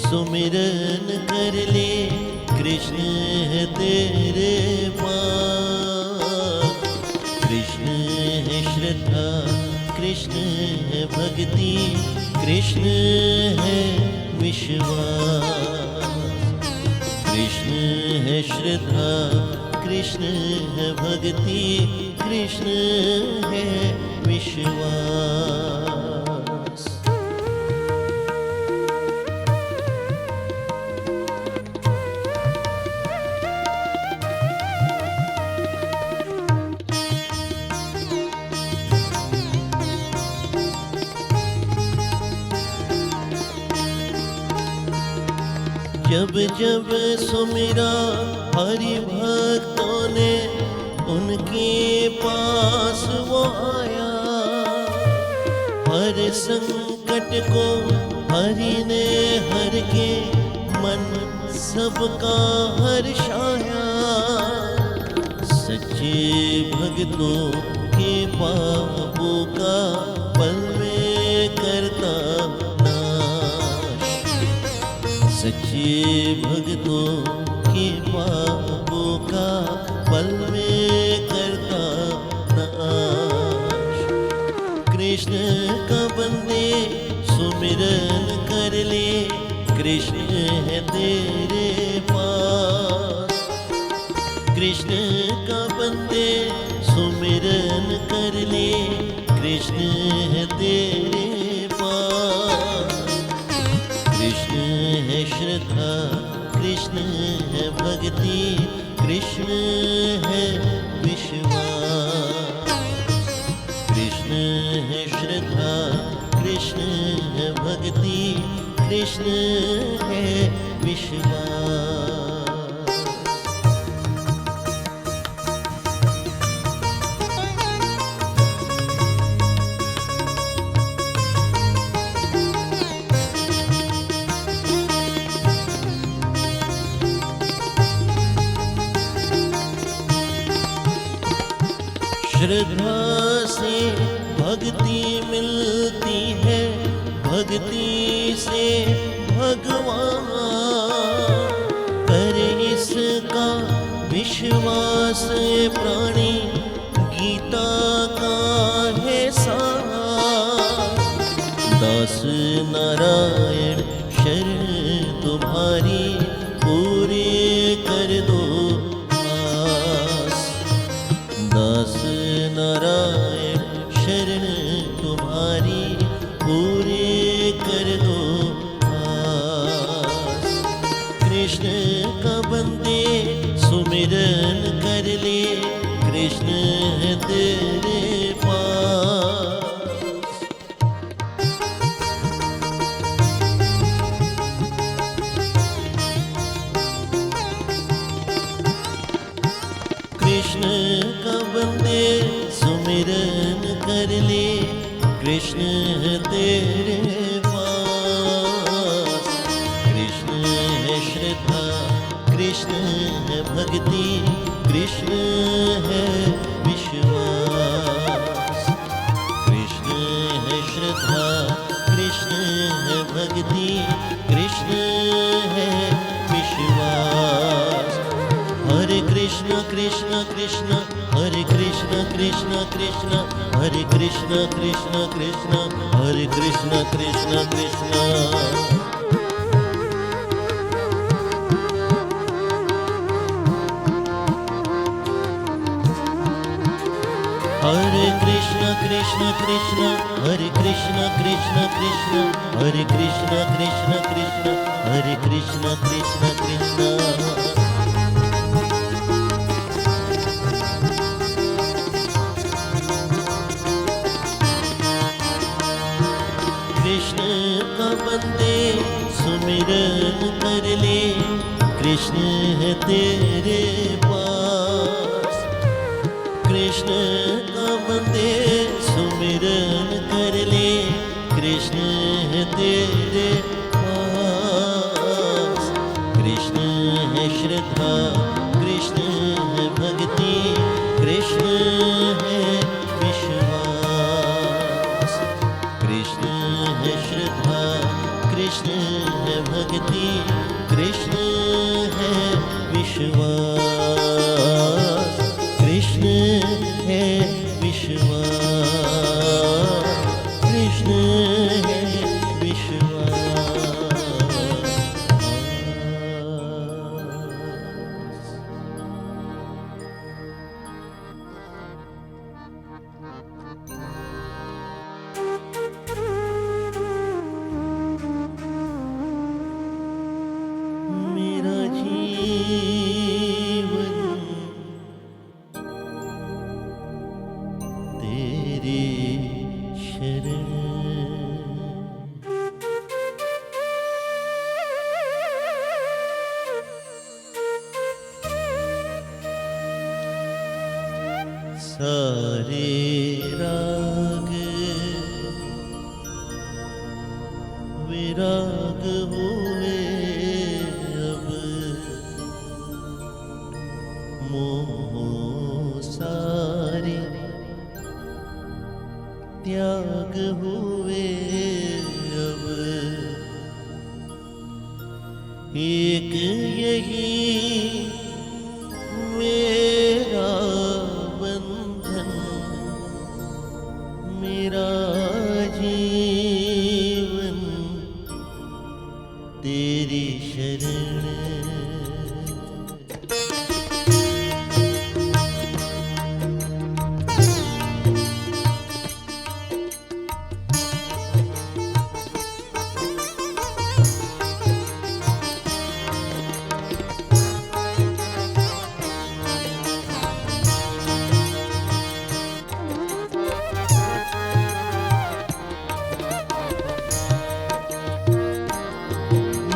सुमिरन कर ले, कृष्ण है तेरे पास। कृष्ण है श्रद्धा, कृष्ण है भक्ति, कृष्ण है विश्वास। कृष्ण है श्रद्धा, कृष्ण है भक्ति, कृष्ण है विश्वास। जब जब सुमिरा हरि भक्तों ने, उनके पास वो आया। हर संकट को हरि ने हर के, मन सबका हर्षाया। सच्चे भक्तों के पापों का पल में करता नाश। सच्चे भक्तों के पापों का पल में करता नाश। कृष्ण का बंदे सुमिरन कर ले, कृष्ण है तेरे पास। कृष्ण का बंदे सुमिरन कर ले, कृष्ण है तेरे पास। कृष्ण है श्रद्धा, कृष्ण है भक्ति, कृष्ण है विश्वास। कृष्ण है श्रद्धा, कृष्ण है भक्ति, कृष्ण है विश्वास। श्रद्धा से भक्ति मिलती है, भक्ति से भगवान। कर इसका विश्वास प्राणी, गीता का है सार। दास नारायण शरण तुम्हारी, पूरे कर दो आस। दास नारायण शरण तुम्हारी, पूरे कर दो आस। कृष्ण का बंदे सुमिरन कर ले, कृष्ण है तेरे पास। कृष्ण का बंदे सुमिरन कर ले, कृष्ण है तेरे पास। कृष्ण है श्रद्धा, कृष्ण है भक्ति, कृष्ण है विश्वास। कृष्ण है श्रद्धा, कृष्ण है भक्ति, कृष्ण है विश्वास। हरे कृष्ण कृष्ण कृष्ण, हरे कृष्ण कृष्ण कृष्ण, हरे कृष्ण कृष्ण कृष्ण, हरे कृष्ण कृष्ण कृष्ण। हरे कृष्ण कृष्ण कृष्ण, हरे कृष्ण कृष्ण कृष्ण, हरे कृष्ण कृष्ण कृष्ण, हरे कृष्ण कृष्ण कृष्ण। कृष्ण का बंदे सुमिरन कर ले, कृष्ण है तेरे पास। कृष्ण का बंदे सुमिरन कर ले, कृष्ण है तेरे पास। कृष्ण है श्रद्धा, कृष्ण है भक्ति, कृष्ण है विश्वास। कृष्ण है श्रद्धा, कृष्ण है भक्ति, भक्ति कृष्ण है विश्वास, कृष्ण है विश्वास, कृष्ण है विश्वास। मेरा जीवन तेरी शरण, सारे राग विराग हुए अब, मोह सारे त्याग हुए अब। एक यही मेरा बंधन, मेरा जीवन तेरी शरण।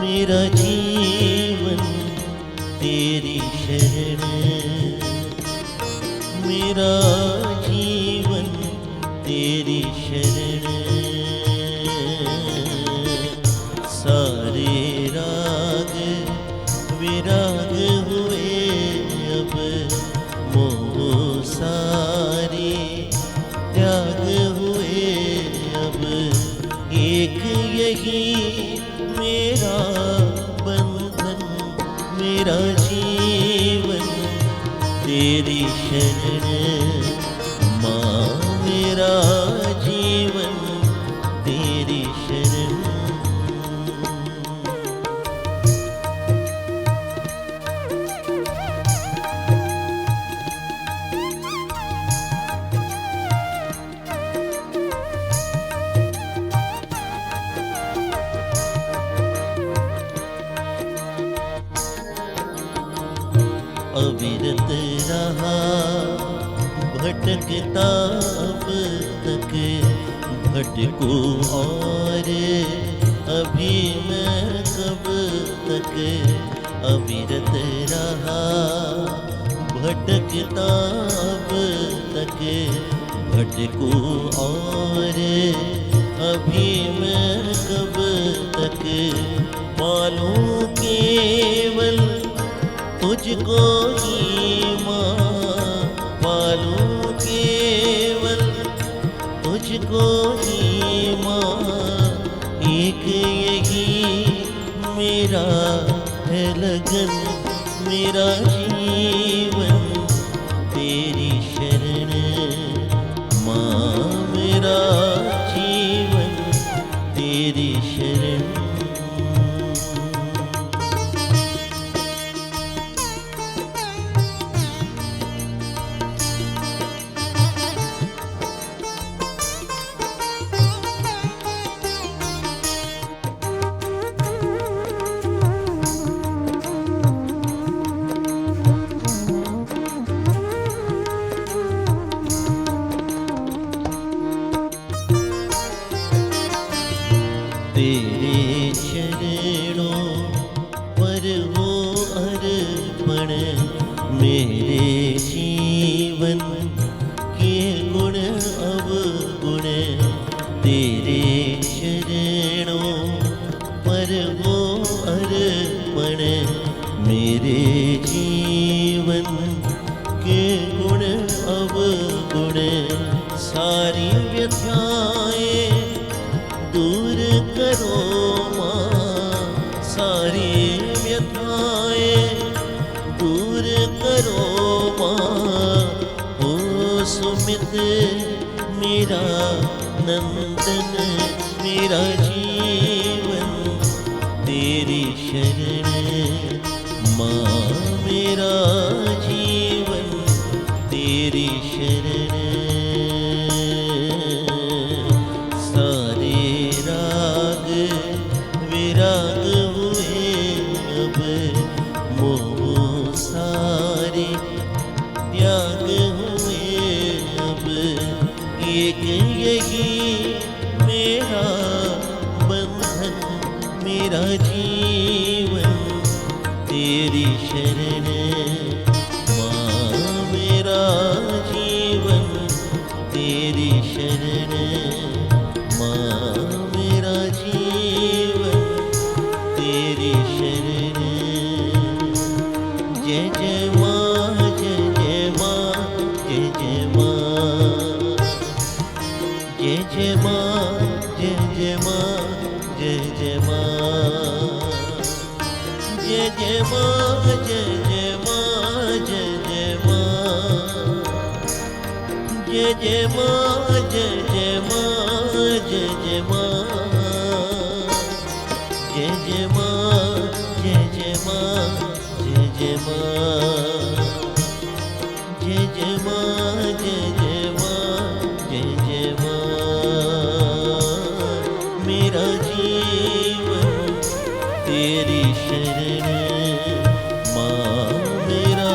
मेरा जीवन तेरी शरण, मेरा जीवन तेरी शरण। सारे राग विराग हुए अब, मोह सारे त्याग हुए अब। एक यही मेरा बंधन, मेरा जीवन तेरी शरण। माँ मेरा जीवन तेरी शरण। अविरत रहा भटकता अब तक, भटकूं और अभी मैं कब तक। अविरत रहा भटकता अब तक, भटकूं और अभी मैं कब तक। मालूं केवल तुझको ही माँ, पालूं केवल तुझको ही माँ। एक यही मेरा है लगन, मेरा जीवन तेरी शरण। माँ मेरा जीवन तेरी शरण। तेरे चरणों पर हो अर्पण, मेरे जीवन के गुण अवगुण। तेरे चरणों पर हो अर्पण, मेरे जीवन के गुण अवगुण। सारी व्यथाएं दूर करो माँ, सारी व्यथाएं दूर करो माँ। ओ सुमित मेरा नंदन मेरा जीवन तेरी शरण माँ। मेरा जीवन तेरी शरण। सारे राग विराग हुए अब मोह सारे त्याग हुए अब। एक यही मेरा बंधन मेरा जीवन तेरी शरण माँ। मेरा जीवन तेरी शरण माँ। मेरा जीवन तेरी शरण। जय जय माँ जय जय माँ जय जय माँ। जय जय माँ जय जय माँ जय जय माँ। जय जय माँ जय जय माँ जय जय माँ। जय जय माँ जय जय माँ जय जय माँ। जय जय माँ जय जय माँ जय जय माँ। जय जय माँ जय जय माँ जय जय माँ। मेरा जीवन तेरी शरण माँ। मेरा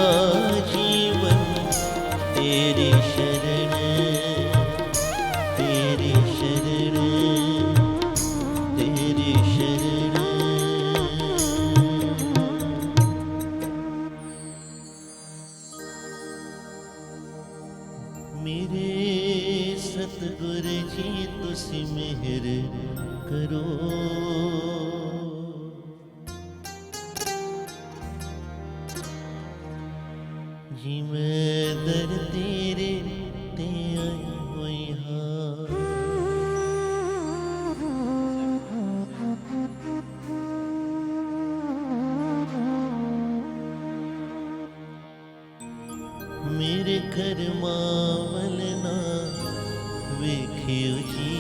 जीवन तेरी शरण तेरी शरण तेरी शरण। मेरे सतगुर जी तुसी मेहर करो। जी मैं दर तेरे ते आई हुई हाँ। मेरे घर मावल ना वेखियो जी।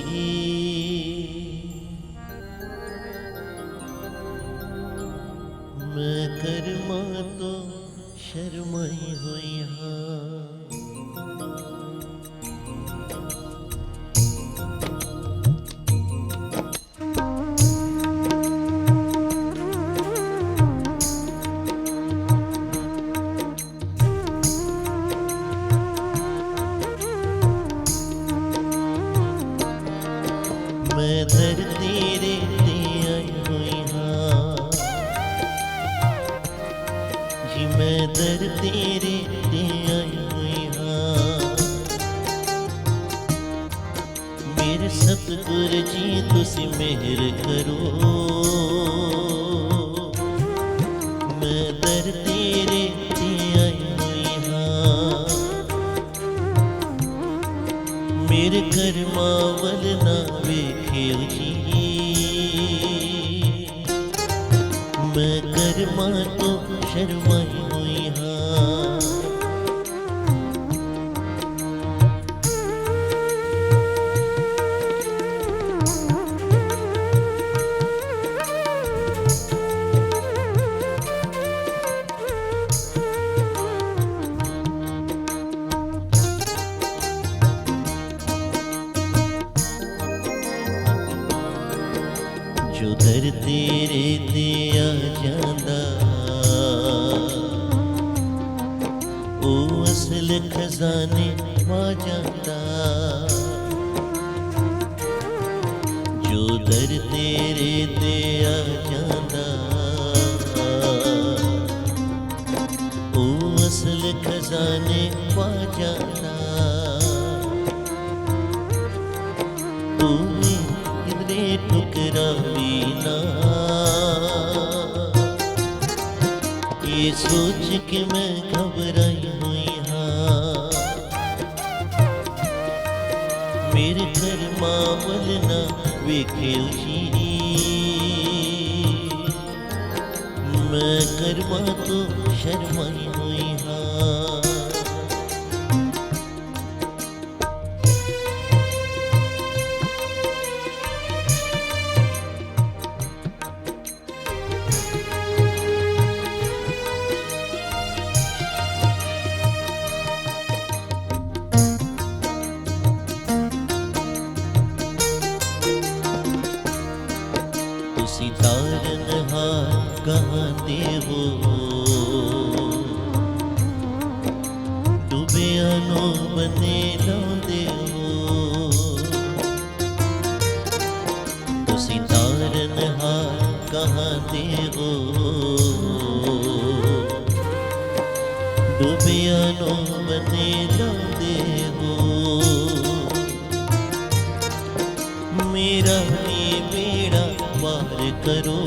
मैं कर्मा तो शर्माई हुई हाँ। मैं दर तेरे ते आई हुई हाँ। जी मैं दर तेरे ते आई हुई हाँ। मेरे सतगुर जी तुसी मेहर करो। मैं दर तेरे ते आई हुई हाँ। मेरे घर मावल ना वेखियो जी। मैं कर्मा तो शर्माई हुई हाँ। जो दर तेरे ते आ जांदा ओ असल खजाने पा जांदा। जो दर तेरे ते आ जांदा ओ असल खजाने पा जांदा। तू कितने ठुकरावी ना ये सोच के मैं घबराई हुई हाँ। मेरे घर मावल ना वेखियो जी। मैं कर्मा तो शर्माई हुई हाँ। तुसी तारनहार कहाँ दे हो डूबिया नो बने लांदे हो। तुसी तारनहार कहाँ दे हो डूबिया नो बने लांदे हो। मेरा ये बेड़ा पार करो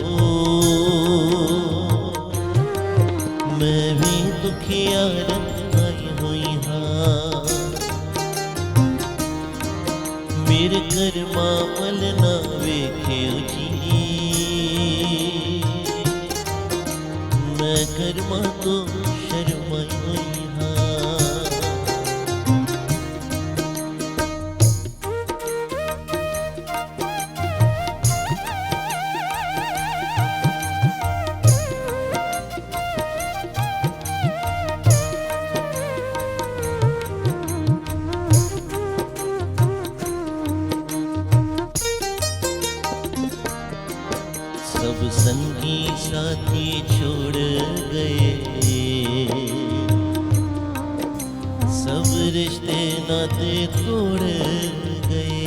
मैं भी दुखियार आई हुई हाँ। मेरे घर मामल ना वेख्यो जी मैं कर्मा तो शर्माई हुई हाँ। सब संगी साथी छोड़ गए सब रिश्ते नाते तोड़ गए।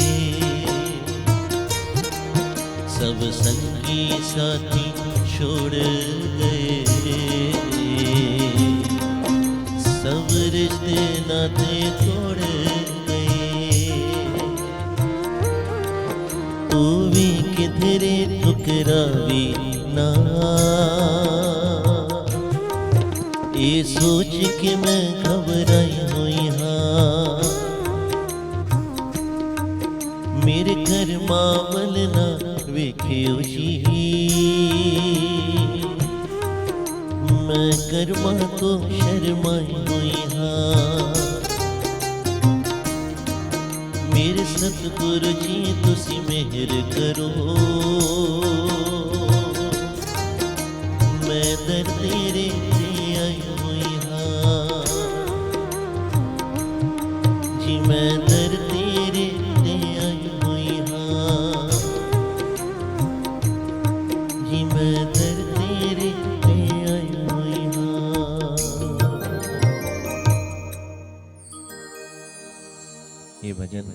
सब संगी साथी छोड़ गए सब रिश्ते नाते तोड़ गए। तू भी किधरे ठुकरावी ना ये सोच के मैं घबराई हुई हाँ। मेरे घर मामल ना वेख्यो जी मैं कर्मा तो शर्माई हुई हाँ। मेरे सतगुरु जी तुसी मेहर करो मैं दर तेरे ते आई हुई हाँ। जी मैं दर तेरे ते आई हुई हाँ। जी मैं दर तेरे ते आई हुई हाँ। ये भजन